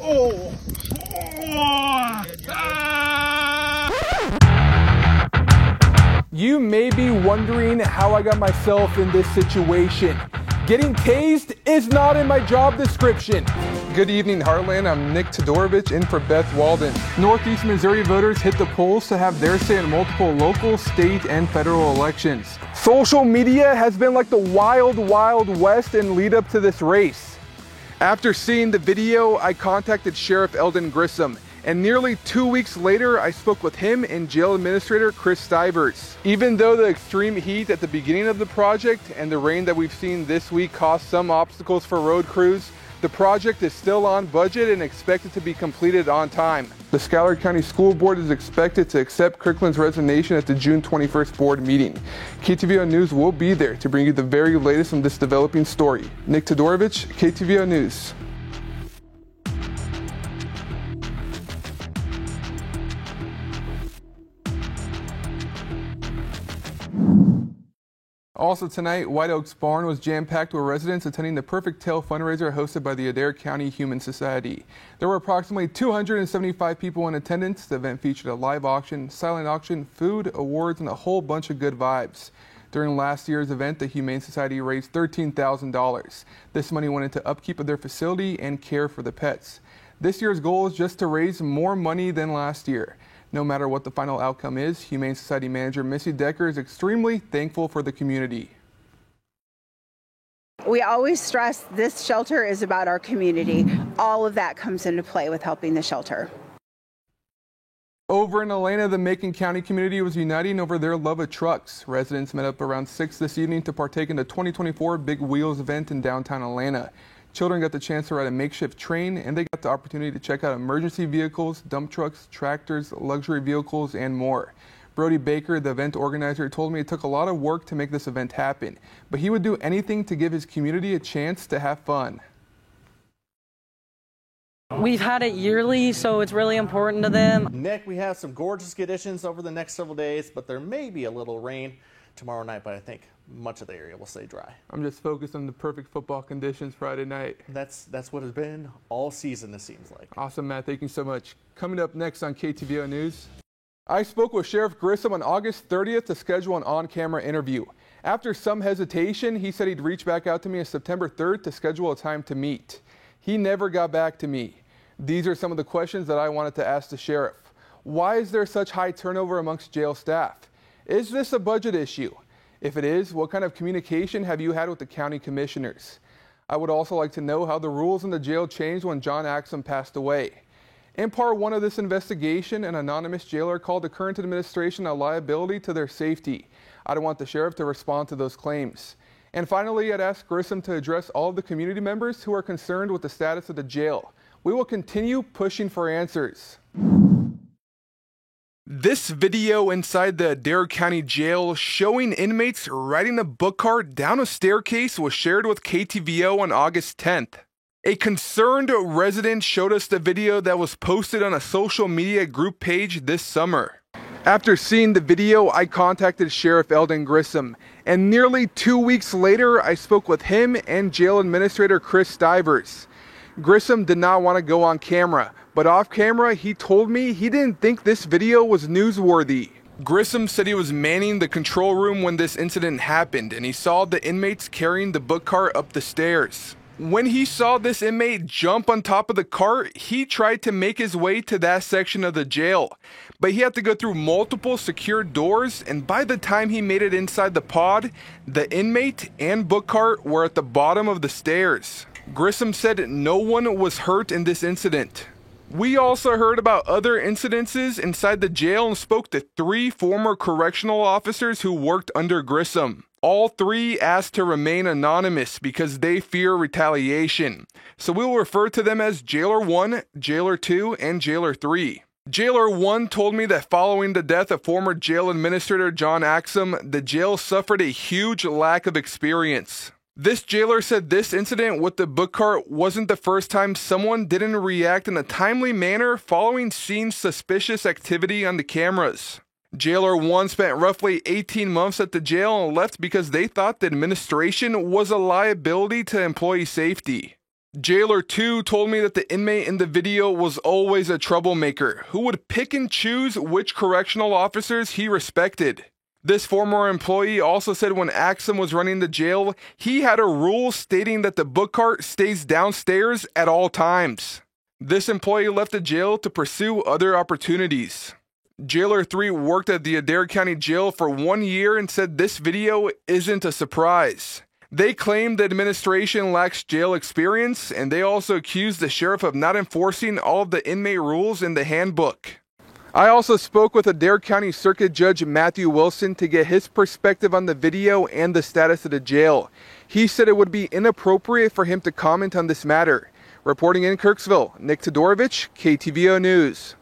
Oh. You may be wondering how I got myself in this situation. Getting tased is not in my job description. Good evening, Heartland. I'm Nick Todorovich in for Beth Walden. Northeast Missouri voters hit the polls to have their say in multiple local, state, and federal elections. Social media has been like the wild, wild west in lead up to this race. After seeing the video, I contacted Sheriff Eldon Grissom, and nearly 2 weeks later, I spoke with him and Jail Administrator Chris Stivers. Even though the extreme heat at the beginning of the project and the rain that we've seen this week caused some obstacles for road crews, the project is still on budget and expected to be completed on time. The Schuyler County School Board is expected to accept Kirkland's resignation at the June 21st board meeting. KTVO News will be there to bring you the very latest on this developing story. Nick Todorovich, KTVO News. Also tonight, White Oaks Barn was jam-packed with residents attending the Perfect Tail fundraiser hosted by the Adair County Humane Society. There were approximately 275 people in attendance. The event featured a live auction, silent auction, food, awards, and a whole bunch of good vibes. During last year's event, the Humane Society raised $13,000. This money went into upkeep of their facility and care for the pets. This year's goal is just to raise more money than last year. No matter what the final outcome is, Humane Society Manager Missy Decker is extremely thankful for the community. We always stress this shelter is about our community. All of that comes into play with helping the shelter. Over in Helena, the Macon County community was uniting over their love of trucks. Residents met up around 6 this evening to partake in the 2024 Big Wheels event in downtown Helena. Children got the chance to ride a makeshift train, and they got the opportunity to check out emergency vehicles, dump trucks, tractors, luxury vehicles, and more. Brody Baker, the event organizer, told me it took a lot of work to make this event happen, but he would do anything to give his community a chance to have fun. We've had it yearly, so it's really important to them. Nick, we have some gorgeous conditions over the next several days, but there may be a little rain tomorrow night, but I think much of the area will stay dry. I'm just focused on the perfect football conditions Friday night. That's what it's been all season, it seems like. Awesome, Matt. Thank you so much. Coming up next on KTVO News, I spoke with Sheriff Grissom on August 30th to schedule an on-camera interview. After some hesitation, he said he'd reach back out to me on September 3rd to schedule a time to meet. He never got back to me. These are some of the questions that I wanted to ask the sheriff. Why is there such high turnover amongst jail staff? Is this a budget issue? If it is, what kind of communication have you had with the county commissioners? I would also like to know how the rules in the jail changed when John Axum passed away. In part one of this investigation, an anonymous jailer called the current administration a liability to their safety. I don't want the sheriff to respond to those claims. And finally, I'd ask Grissom to address all of the community members who are concerned with the status of the jail. We will continue pushing for answers. This video inside the Adair County Jail showing inmates riding a book cart down a staircase was shared with KTVO on August 10th. A concerned resident showed us the video that was posted on a social media group page this summer. After seeing the video, I contacted Sheriff Eldon Grissom, and nearly 2 weeks later, I spoke with him and Jail Administrator Chris Stivers. Grissom did not want to go on camera, but off camera, he told me he didn't think this video was newsworthy. Grissom said he was manning the control room when this incident happened, and he saw the inmates carrying the book cart up the stairs. When he saw this inmate jump on top of the cart, he tried to make his way to that section of the jail, but he had to go through multiple secured doors, and by the time he made it inside the pod, the inmate and book cart were at the bottom of the stairs. Grissom said no one was hurt in this incident. We also heard about other incidences inside the jail and spoke to 3 former correctional officers who worked under Grissom. All 3 asked to remain anonymous because they fear retaliation. So we will refer to them as Jailer 1, Jailer 2, and Jailer 3. Jailer 1 told me that following the death of former jail administrator John Axum, the jail suffered a huge lack of experience. This jailer said this incident with the book cart wasn't the first time someone didn't react in a timely manner following seeing suspicious activity on the cameras. Jailer 1 spent roughly 18 months at the jail and left because they thought the administration was a liability to employee safety. Jailer 2 told me that the inmate in the video was always a troublemaker who would pick and choose which correctional officers he respected. This former employee also said when Axum was running the jail, he had a rule stating that the book cart stays downstairs at all times. This employee left the jail to pursue other opportunities. Jailer 3 worked at the Adair County Jail for 1 year and said this video isn't a surprise. They claim the administration lacks jail experience, and they also accused the sheriff of not enforcing all of the inmate rules in the handbook. I also spoke with Adair County Circuit Judge Matthew Wilson to get his perspective on the video and the status of the jail. He said it would be inappropriate for him to comment on this matter. Reporting in Kirksville, Nick Todorovich, KTVO News.